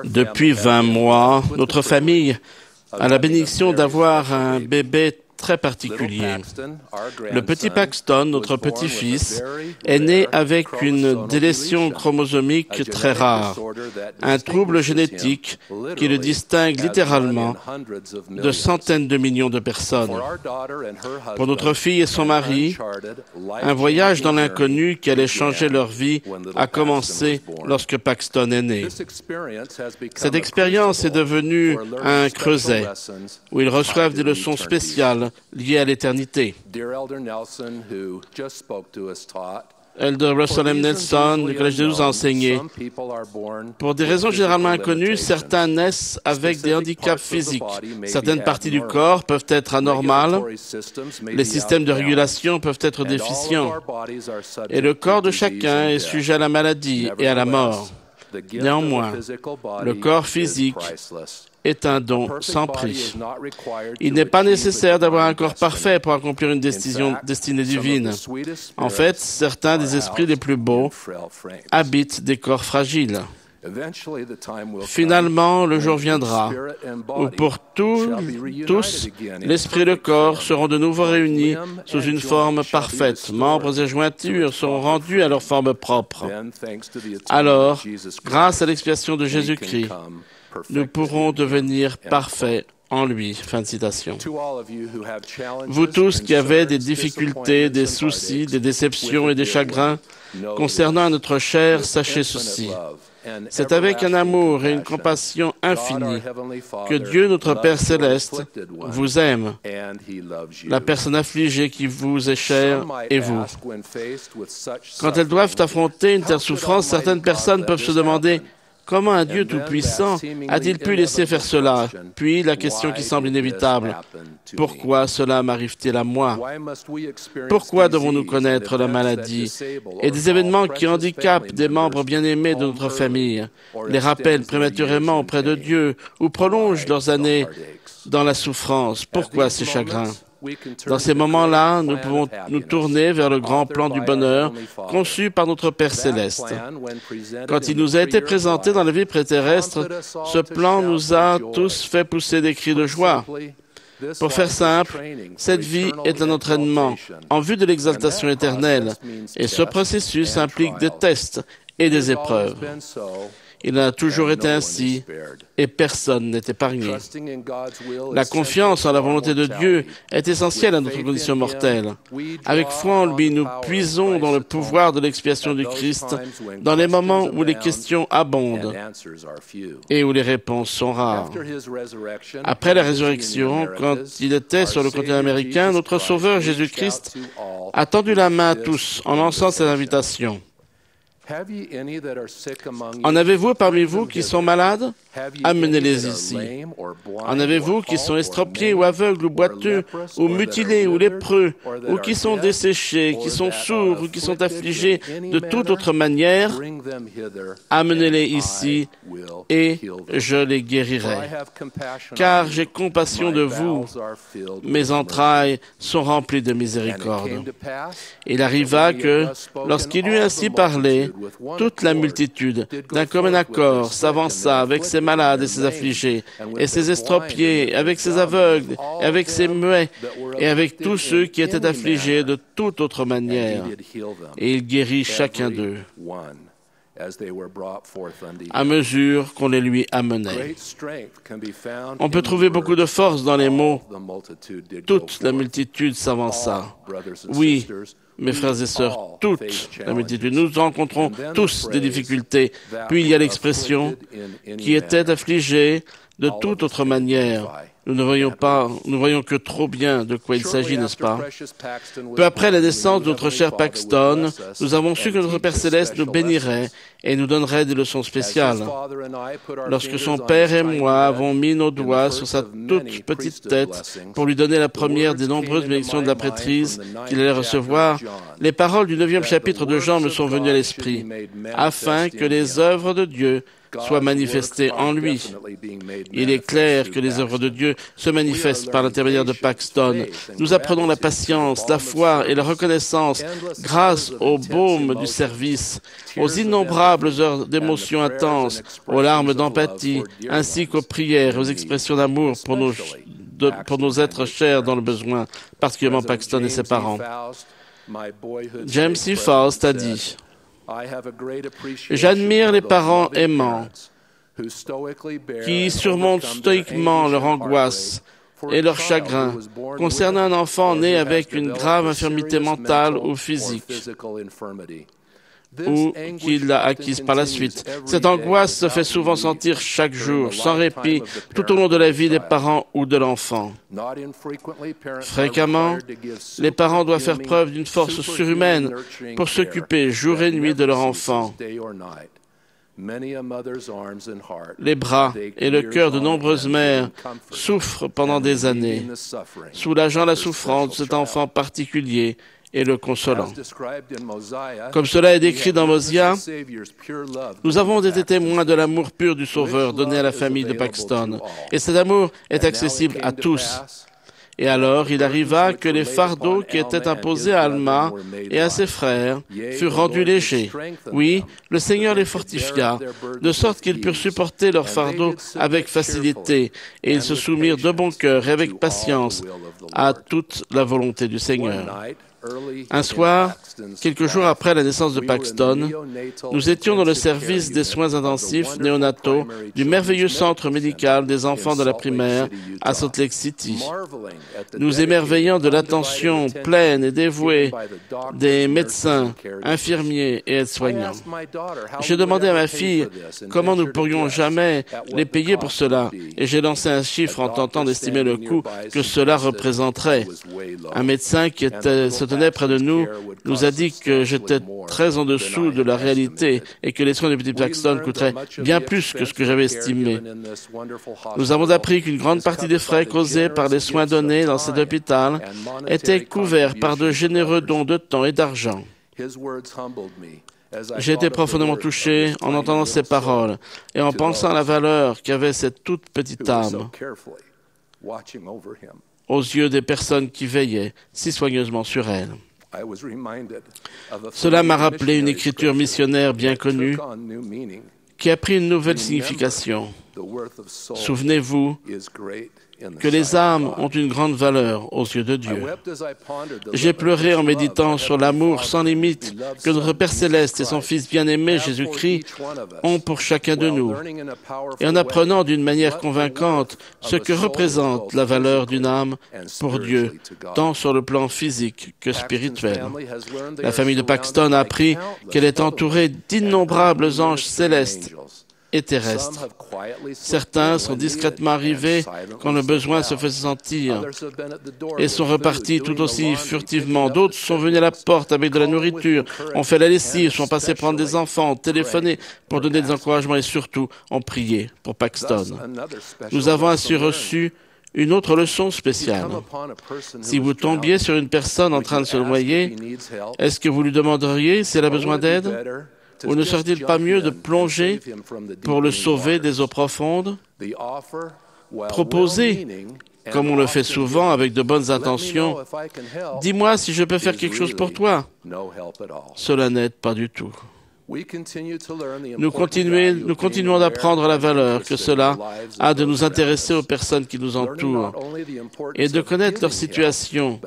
Depuis 20 mois, notre famille a la bénédiction d'avoir un bébé très particulier. Le petit Paxton, notre petit-fils, est né avec une délétion chromosomique très rare, un trouble génétique qui le distingue littéralement de centaines de millions de personnes. Pour notre fille et son mari, un voyage dans l'inconnu qui allait changer leur vie a commencé lorsque Paxton est né. Cette expérience est devenue un creuset où ils reçoivent des leçons spéciales liées à l'éternité. Elder Russell M. Nelson du Collège de nous a enseigné. Pour des raisons généralement inconnues, certains naissent avec des handicaps physiques. Certaines parties du corps peuvent être anormales. Les systèmes de régulation peuvent être déficients. Et le corps de chacun est sujet à la maladie et à la mort. Néanmoins, le corps physique est un don sans prix. Il n'est pas nécessaire d'avoir un corps parfait pour accomplir une destinée divine. En fait, certains des esprits les plus beaux habitent des corps fragiles. Finalement, le jour viendra où pour tous, l'esprit et le corps seront de nouveau réunis sous une forme parfaite. Membres et jointures seront rendus à leur forme propre. Alors, grâce à l'expiation de Jésus-Christ, nous pourrons devenir parfaits en lui. Fin de citation. Vous tous qui avez des difficultés, des soucis, des déceptions et des chagrins concernant notre chair, sachez ceci. C'est avec un amour et une compassion infinie que Dieu, notre Père céleste, vous aime. La personne affligée qui vous est chère est vous. Quand elles doivent affronter une telle souffrance, certaines personnes peuvent se demander comment un Dieu tout-puissant a-t-il pu laisser faire cela? Puis la question qui semble inévitable, pourquoi cela m'arrive-t-il à moi? Pourquoi devons-nous connaître la maladie et des événements qui handicapent des membres bien-aimés de notre famille, les rappellent prématurément auprès de Dieu ou prolongent leurs années dans la souffrance? Pourquoi ces chagrins? Dans ces moments-là, nous pouvons nous tourner vers le grand plan du bonheur conçu par notre Père céleste. Quand il nous a été présenté dans la vie préterrestre, ce plan nous a tous fait pousser des cris de joie. Pour faire simple, cette vie est un entraînement en vue de l'exaltation éternelle, et ce processus implique des tests et des épreuves. Il a toujours été ainsi, et personne n'est épargné. La confiance en la volonté de Dieu est essentielle à notre condition mortelle. Avec foi en lui, nous puisons dans le pouvoir de l'expiation du Christ dans les moments où les questions abondent et où les réponses sont rares. Après la résurrection, quand il était sur le continent américain, notre Sauveur Jésus-Christ a tendu la main à tous en lançant cette invitation. En avez-vous parmi vous qui sont malades? Amenez-les ici. En avez-vous qui sont estropiés ou aveugles ou boiteux ou mutilés ou lépreux ou qui sont desséchés, qui sont sourds ou qui sont affligés de toute autre manière? Amenez-les ici et je les guérirai. Car j'ai compassion de vous. Mes entrailles sont remplies de miséricorde. Il arriva que, lorsqu'il eut ainsi parlé, toute la multitude, d'un commun accord, s'avança avec ses malades et ses affligés, et ses estropiés, avec ses aveugles, et avec ses muets, et avec tous ceux qui étaient affligés de toute autre manière. Et il guérit chacun d'eux, à mesure qu'on les lui amenait. On peut trouver beaucoup de force dans les mots « toute la multitude s'avança ». Oui, mes frères et sœurs, toute la multitude. Nous rencontrons tous des difficultés. Puis il y a l'expression « qui était affligé de toute autre manière ». Nous ne voyons que trop bien de quoi il s'agit, n'est-ce pas? Peu après la naissance de notre cher Paxton, nous avons su que notre Père Céleste nous bénirait et nous donnerait des leçons spéciales. Lorsque son Père et moi avons mis nos doigts sur sa toute petite tête pour lui donner la première des nombreuses bénédictions de la prêtrise qu'il allait recevoir, les paroles du 9e chapitre de Jean me sont venues à l'esprit, afin que les œuvres de Dieu soit manifestée en lui. Il est clair que les œuvres de Dieu se manifestent par l'intermédiaire de Paxton. Nous apprenons la patience, la foi et la reconnaissance grâce au baume du service, aux innombrables heures d'émotions intenses, aux larmes d'empathie, ainsi qu'aux prières et aux expressions d'amour pour nos êtres chers dans le besoin, particulièrement Paxton et ses parents. James C. Faust a dit: « J'admire les parents aimants qui surmontent stoïquement leur angoisse et leur chagrin concernant un enfant né avec une grave infirmité mentale ou physique ou qu'il l'a acquise par la suite. Cette angoisse se fait souvent sentir chaque jour, sans répit, tout au long de la vie des parents ou de l'enfant. Fréquemment, les parents doivent faire preuve d'une force surhumaine pour s'occuper jour et nuit de leur enfant. Les bras et le cœur de nombreuses mères souffrent pendant des années, soulageant la souffrance de cet enfant particulier et le consolant. Comme cela est décrit dans Mosia, nous avons été témoins de l'amour pur du Sauveur donné à la famille de Paxton, et cet amour est accessible à tous. Et alors, il arriva que les fardeaux qui étaient imposés à Alma et à ses frères furent rendus légers. Oui, le Seigneur les fortifia, de sorte qu'ils purent supporter leurs fardeaux avec facilité, et ils se soumirent de bon cœur et avec patience à toute la volonté du Seigneur. Un soir, quelques jours après la naissance de Paxton, nous étions dans le service des soins intensifs néonataux du merveilleux centre médical des enfants de la primaire à Salt Lake City. Nous émerveillant de l'attention pleine et dévouée des médecins, infirmiers et aides-soignants. J'ai demandé à ma fille comment nous pourrions jamais les payer pour cela, et j'ai lancé un chiffre en tentant d'estimer le coût que cela représenterait. Un médecin qui se tenait près de nous nous a dit que j'étais très en dessous de la réalité et que les soins du petit Paxton coûteraient bien plus que ce que j'avais estimé. Nous avons appris qu'une grande partie des frais causés par les soins donnés dans cet hôpital étaient couverts par de généreux dons de temps et d'argent. J'ai été profondément touché en entendant ces paroles et en pensant à la valeur qu'avait cette toute petite âme aux yeux des personnes qui veillaient si soigneusement sur elle. Cela m'a rappelé une écriture missionnaire bien connue qui a pris une nouvelle signification. Souvenez-vous que les âmes ont une grande valeur aux yeux de Dieu. J'ai pleuré en méditant sur l'amour sans limite que notre Père Céleste et son Fils bien-aimé Jésus-Christ ont pour chacun de nous, et en apprenant d'une manière convaincante ce que représente la valeur d'une âme pour Dieu, tant sur le plan physique que spirituel. La famille de Paxton a appris qu'elle est entourée d'innombrables anges célestes et terrestres. Certains sont discrètement arrivés quand le besoin se faisait sentir et sont repartis tout aussi furtivement. D'autres sont venus à la porte avec de la nourriture, ont fait la lessive, sont passés prendre des enfants, ont téléphoné pour donner des encouragements et surtout ont prié pour Paxton. Nous avons ainsi reçu une autre leçon spéciale. Si vous tombiez sur une personne en train de se noyer, est-ce que vous lui demanderiez si elle a besoin d'aide? Ou ne serait-il pas mieux de plonger pour le sauver des eaux profondes? Proposer, comme on le fait souvent avec de bonnes intentions, « Dis-moi si je peux faire quelque chose pour toi. » Cela n'aide pas du tout. Nous continuons d'apprendre la valeur que cela a de nous intéresser aux personnes qui nous entourent et de connaître leur situation.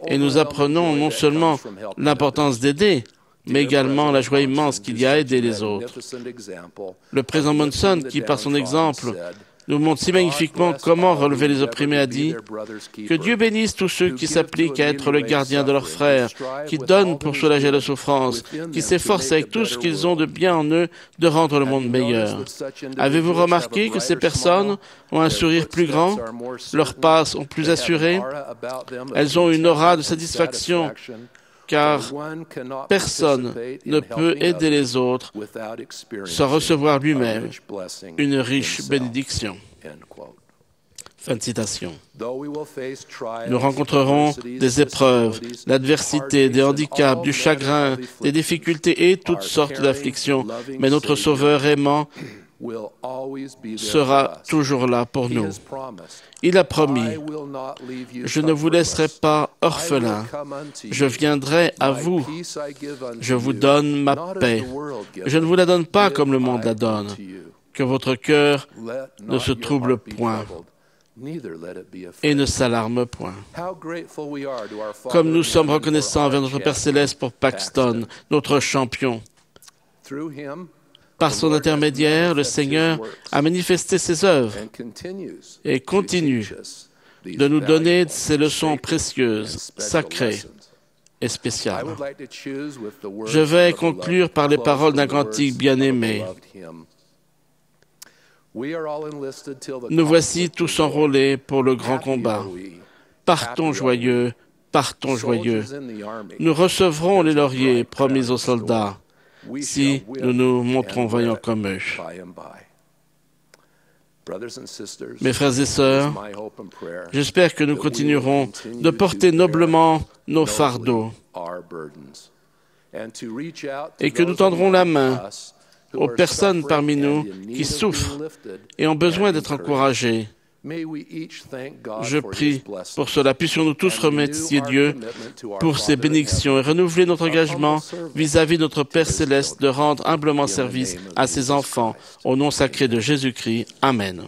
Et nous apprenons non seulement l'importance d'aider, mais également la joie immense qu'il y a à aider les autres. Le président Monson, qui par son exemple nous montre si magnifiquement comment relever les opprimés, a dit « Que Dieu bénisse tous ceux qui s'appliquent à être le gardien de leurs frères, qui donnent pour soulager la souffrance, qui s'efforcent avec tout ce qu'ils ont de bien en eux de rendre le monde meilleur. » Avez-vous remarqué que ces personnes ont un sourire plus grand, leurs pas sont plus assurés, elles ont une aura de satisfaction, car personne ne peut aider les autres sans recevoir lui-même une riche bénédiction. Fin de citation. Nous rencontrerons des épreuves, l'adversité, des handicaps, du chagrin, des difficultés et toutes sortes d'afflictions, mais notre Sauveur aimant sera toujours là pour nous. Il a promis, « Je ne vous laisserai pas orphelins, je viendrai à vous, je vous donne ma paix. Je ne vous la donne pas comme le monde la donne, que votre cœur ne se trouble point. » Et ne s'alarme point. Comme nous sommes reconnaissants envers notre Père Céleste pour Paxton, notre champion. Par son intermédiaire, le Seigneur a manifesté ses œuvres et continue de nous donner ces leçons précieuses, sacrées et spéciales. Je vais conclure par les paroles d'un cantique bien-aimé. Nous voici tous enrôlés pour le grand combat. Partons joyeux, partons joyeux. Nous recevrons les lauriers promis aux soldats si nous nous montrons vaillants comme eux. Mes frères et sœurs, j'espère que nous continuerons de porter noblement nos fardeaux et que nous tendrons la main aux personnes parmi nous qui souffrent et ont besoin d'être encouragées. Je prie pour cela. Puissions-nous tous remercier Dieu pour ses bénédictions et renouveler notre engagement vis-à-vis de notre Père Céleste de rendre humblement service à ses enfants. Au nom sacré de Jésus-Christ. Amen.